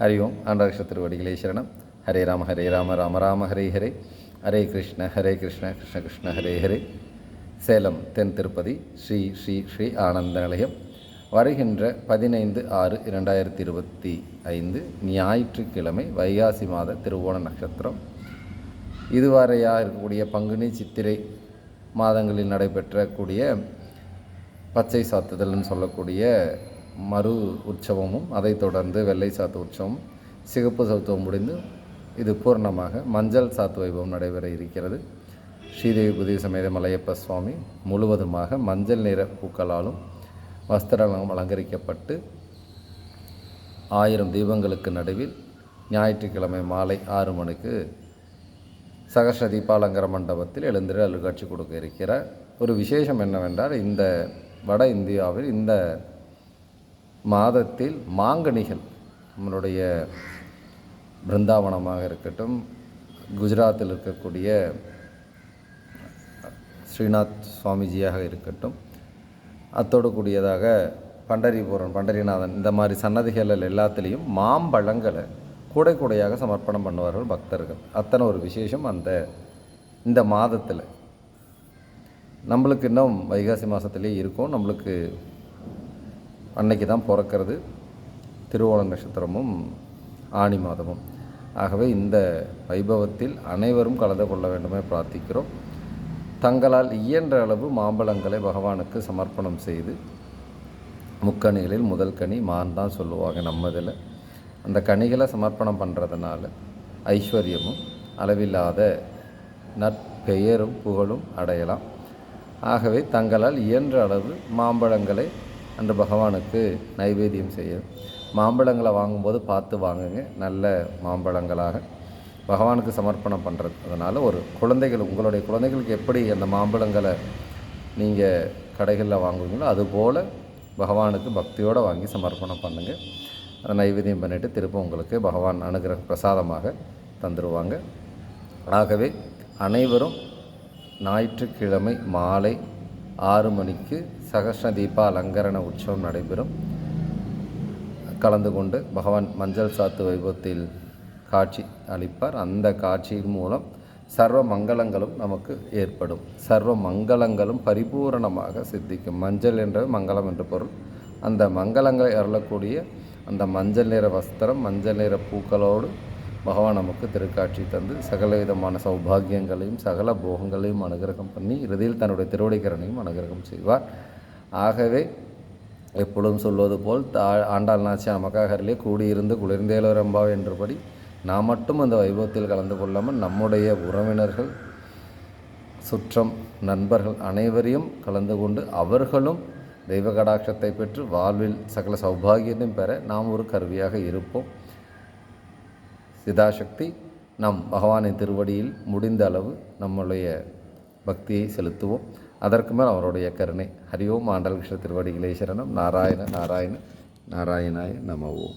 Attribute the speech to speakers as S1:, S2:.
S1: ஹரி ஓம். ஆண்டாகிருஷ்ண திருவடிகளே சரணம். ஹரே ராம ராம ராம ஹரே ஹரே, ஹரே கிருஷ்ண கிருஷ்ண கிருஷ்ண ஹரே ஹரே. சேலம் தென் திருப்பதி ஸ்ரீ ஸ்ரீ ஸ்ரீ ஆனந்த நிலையம் வருகின்ற 15/6/2025 ஞாயிற்றுக்கிழமை வைகாசி மாத திருவோண நட்சத்திரம். இதுவரையாக இருக்கக்கூடிய பங்குனி சித்திரை மாதங்களில் நடைபெற்றக்கூடிய பச்சை சாத்துதல்னு சொல்லக்கூடிய மறு உற்சவமும், அதைத் தொடர்ந்து வெள்ளை சாத்து உற்சவம், சிகப்பு சத்துவம் முடிந்து இது பூர்ணமாக மஞ்சள் சாத்து வைபவம் நடைபெற இருக்கிறது. ஸ்ரீதேவி புதிய சமேத மலையப்ப சுவாமி முழுவதுமாக மஞ்சள் நிற பூக்களாலும் வஸ்திரம் அலங்கரிக்கப்பட்டு 1000 தீபங்களுக்கு நடுவில் ஞாயிற்றுக்கிழமை மாலை 6 மணிக்கு சகஸ்ர தீபாலங்கர மண்டபத்தில் எழுந்திர அருள்காட்சி கொடுக்க இருக்கிறார். ஒரு விசேஷம் என்னவென்றால், இந்த வட இந்தியாவில் இந்த மாதத்தில் மாங்கனிகள், நம்மளுடைய பிருந்தாவனமாக இருக்கட்டும், குஜராத்தில் இருக்கக்கூடிய ஸ்ரீநாத் சுவாமிஜியாக இருக்கட்டும், அத்தோடு கூடியதாக பண்டரிநாதன், இந்த மாதிரி சன்னதிகள் எல்லாத்துலேயும் மாம்பழங்களை கூடை கூடையாக சமர்ப்பணம் பண்ணுவார்கள் பக்தர்கள். அத்தனை ஒரு விசேஷம் இந்த மாதத்தில். நம்மளுக்கு இன்னும் வைகாசி மாதத்துலேயே இருக்கும். நம்மளுக்கு அன்னைக்கு தான் பிறக்கிறது திருவோண நட்சத்திரமும் ஆணி மாதமும். ஆகவே இந்த வைபவத்தில் அனைவரும் கலந்து கொள்ள வேண்டுமே பிரார்த்திக்கிறோம். தங்களால் இயன்ற அளவு மாம்பழங்களை பகவானுக்கு சமர்ப்பணம் செய்து, முக்கணிகளில் முதல் கனி மான் தான் சொல்லுவாங்க நம்ம இதில். அந்த கனிகளை சமர்ப்பணம் பண்ணுறதுனால ஐஸ்வர்யமும் அளவில்லாத நற்பெயரும் புகழும் அடையலாம். ஆகவே தங்களால் இயன்ற அளவு மாம்பழங்களை அன்று பகவானுக்கு நைவேத்தியம் செய்ய, மாம்பழங்களை வாங்கும்போது பார்த்து வாங்குங்க, நல்ல மாம்பழங்களாக பகவானுக்கு சமர்ப்பணம் பண்ணுறது. அதனால் ஒரு குழந்தைகள், உங்களுடைய குழந்தைகளுக்கு எப்படி அந்த மாம்பழங்களை நீங்கள் கடைகளில் வாங்குவீங்களோ அதுபோல் பகவானுக்கு பக்தியோடு வாங்கி சமர்ப்பணம் பண்ணுங்கள். அதை நைவேத்தியம் பண்ணிவிட்டு திரும்ப உங்களுக்கு பகவான் அனுகிரக பிரசாதமாக தந்துடுவாங்க. ஆகவே அனைவரும் ஞாயிற்றுக்கிழமை மாலை 6 மணிக்கு சகஸ்ர தீபா அலங்கரண உற்சவம் நடைபெறும். கலந்து கொண்டு பகவான் மஞ்சள் சாத்து வைபவத்தில் காட்சி அளிப்பார். அந்த காட்சியின் மூலம் சர்வ மங்களங்களும் நமக்கு ஏற்படும். சர்வ மங்களங்களும் பரிபூரணமாக சித்திக்கும். மஞ்சள் என்ற மங்களம் என்று பொருள். அந்த மங்களங்களை அருளக்கூடிய அந்த மஞ்சள் நிற வஸ்திரம், மஞ்சள் நிற பூக்களோடு பகவான் நமக்கு திருக்காட்சி தந்து சகல விதமான சௌபாகியங்களையும் சகல போகங்களையும் அனுகிரகம் பண்ணி இறுதியில் தன்னுடைய திருவடிக்கரணையும் அனுகிரகம் செய்வார். ஆகவே எப்பொழுதும் சொல்வது போல் ஆண்டாள் நாச்சியார் நமக்காகலே கூடியிருந்து குளிர்ந்தேலோரம்பா என்றபடி நாம் மட்டும் அந்த வைபவத்தில் கலந்து கொள்ளாமல் நம்முடைய உறவினர்கள், சுற்றம், நண்பர்கள் அனைவரையும் கலந்து கொண்டு அவர்களும் தெய்வ கடாட்சத்தை பெற்று வாழ்வில் சகல சௌபாகியத்தையும் பெற நாம் ஒரு கருவியாக இருப்போம். சிதாசக்தி நம் பகவானின் திருவடியில் முடிந்த அளவு நம்முடைய பக்தியை செலுத்துவோம். அதற்கு மேல் அவருடைய கருணை. ஹரி ஓம். ஆண்டாள் கிருஷ்ண திருவடிகளே சரணம். நாராயண நாராயண நாராயணாய நம ஓம்.